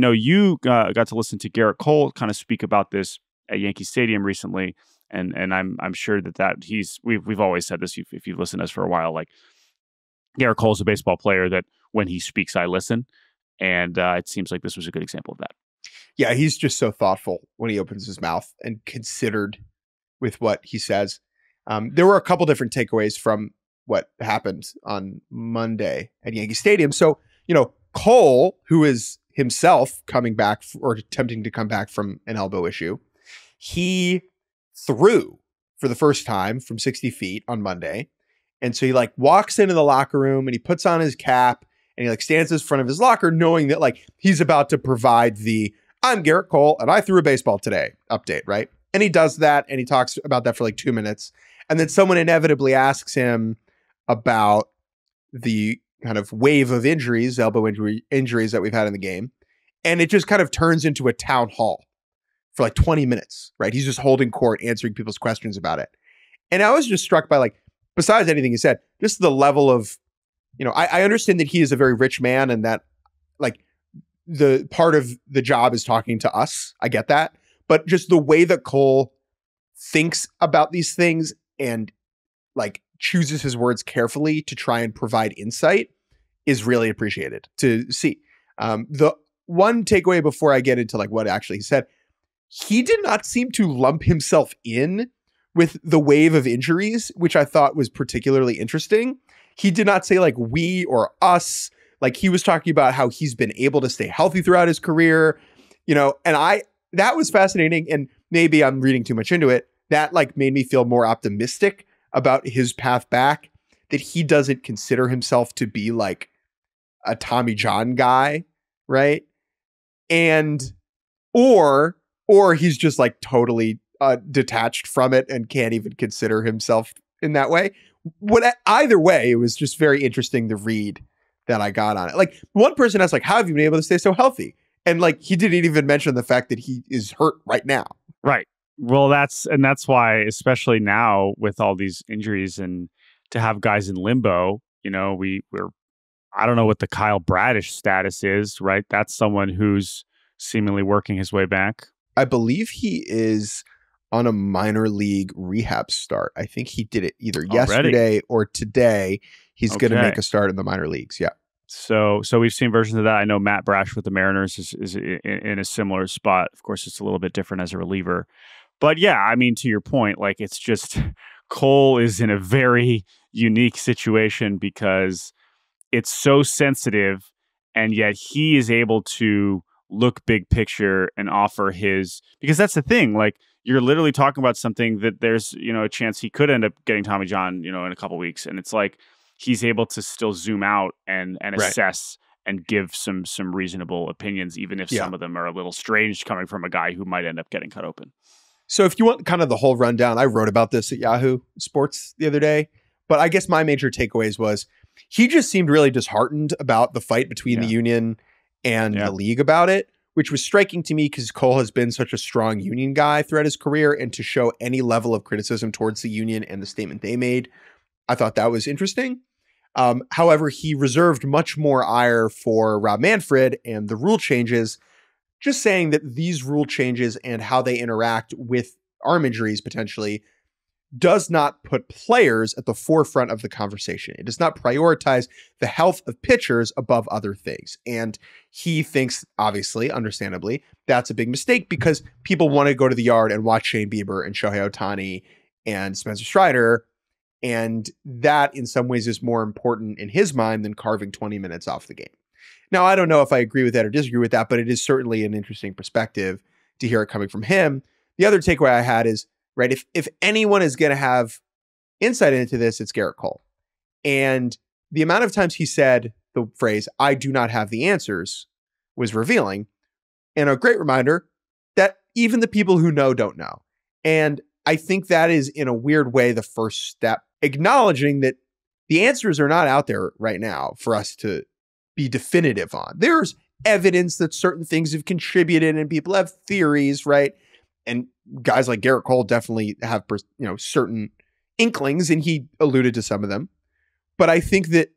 know you got to listen to Gerrit Cole kind of speak about this at Yankee Stadium recently, and I'm sure that we've always said this if you've listened to us for a while. Like Gerrit Cole's a baseball player that when he speaks, I listen, and it seems like this was a good example of that. Yeah, he's just so thoughtful when he opens his mouth and considered with what he says. There were a couple different takeaways from what happened on Monday at Yankee Stadium. So, Cole, who is himself coming back or attempting to come back from an elbow issue, he threw for the first time from 60 feet on Monday. And so he walks into the locker room and he puts on his cap and he stands in front of his locker knowing that he's about to provide the "I'm Gerrit Cole and I threw a baseball today" update, right? And he does that and he talks about that for 2 minutes. And then someone inevitably asks him about the kind of wave of injuries, elbow injuries that we've had in the game. And it just kind of turns into a town hall for 20 minutes, right? He's just holding court, answering people's questions about it. And I was just struck by besides anything he said, just the level of, I understand that he is a very rich man and that the part of the job is talking to us. I get that. But just the way that Cole thinks about these things and chooses his words carefully to try and provide insight is really appreciated to see. The one takeaway before I get into what actually he said, he did not seem to lump himself in with the wave of injuries, which I thought was particularly interesting. He did not say we or us. He was talking about how he's been able to stay healthy throughout his career, and that was fascinating. And maybe I'm reading too much into it. That made me feel more optimistic about his path back, that he doesn't consider himself to be a Tommy John guy, right? And or he's just totally detached from it and can't even consider himself in that way. Either way, it was just very interesting to read that I got on it. One person asked how have you been able to stay so healthy? And he didn't even mention the fact that he is hurt right now. Right. Well, that's why, especially now with all these injuries and to have guys in limbo, we're I don't know what the Kyle Bradish status is, right? That's someone who's seemingly working his way back. I believe he is on a minor league rehab start. I think he did it either yesterday or today. He's going to make a start in the minor leagues. Yeah. So we've seen versions of that. I know Matt Brash with the Mariners is in a similar spot. Of course, it's a little bit different as a reliever. But yeah, I mean, to your point, it's just Cole is in a very unique situation because it's so sensitive, and yet he is able to look big picture and offer because that's the thing. You're literally talking about something that there's, a chance he could end up getting Tommy John, in a couple weeks. And it's he's able to still zoom out and assess and give some reasonable opinions, even if some of them are a little strange coming from a guy who might end up getting cut open. So if you want kind of the whole rundown, I wrote about this at Yahoo Sports the other day, but I guess my major takeaways was he just seemed really disheartened about the fight between the union and the league about it, which was striking to me because Cole has been such a strong union guy throughout his career, and to show any level of criticism towards the union and the statement they made, I thought that was interesting. However, he reserved much more ire for Rob Manfred and the rule changes, just saying that these rule changes and how they interact with arm injuries potentially does not put players at the forefront of the conversation. It does not prioritize the health of pitchers above other things. And he thinks, obviously, understandably, that's a big mistake because people want to go to the yard and watch Shane Bieber and Shohei Ohtani and Spencer Strider. And that in some ways is more important in his mind than carving 20 minutes off the game. Now, I don't know if I agree with that or disagree with that, but it is certainly an interesting perspective to hear it coming from him. The other takeaway I had is, right, if anyone is going to have insight into this, it's Gerrit Cole. And the amount of times he said the phrase, "I do not have the answers," was revealing, and a great reminder that even the people who know don't know. And I think that is, in a weird way, the first step, acknowledging that the answers are not out there right now for us to be definitive on. There's evidence that certain things have contributed and people have theories, right? And guys like Gerrit Cole definitely have, certain inklings, and he alluded to some of them. But I think that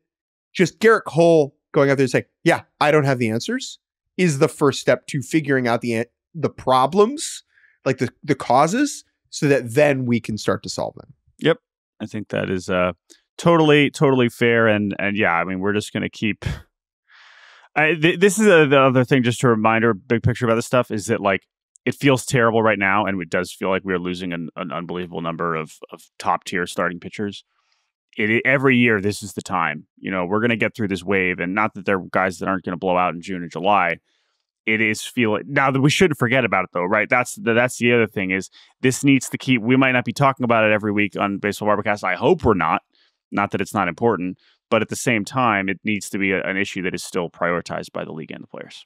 just Gerrit Cole going out there and saying, yeah, I don't have the answers, is the first step to figuring out the problems, like the causes, so that then we can start to solve them. Yep. I think that is totally fair. And yeah, I mean, we're just going to keep. This is the other thing, just a reminder, big picture about this stuff, is that like it feels terrible right now, and it does feel like we're losing an unbelievable number of top tier starting pitchers. Every year, this is the time. You know, we're going to get through this wave, and not that there are guys that aren't going to blow out in June and July. It is feeling now that we shouldn't forget about it, though, right? That's the other thing, is this needs to keep. We might not be talking about it every week on Baseball Barbacast. I hope we're not. Not that it's not important, but at the same time, it needs to be an issue that is still prioritized by the league and the players.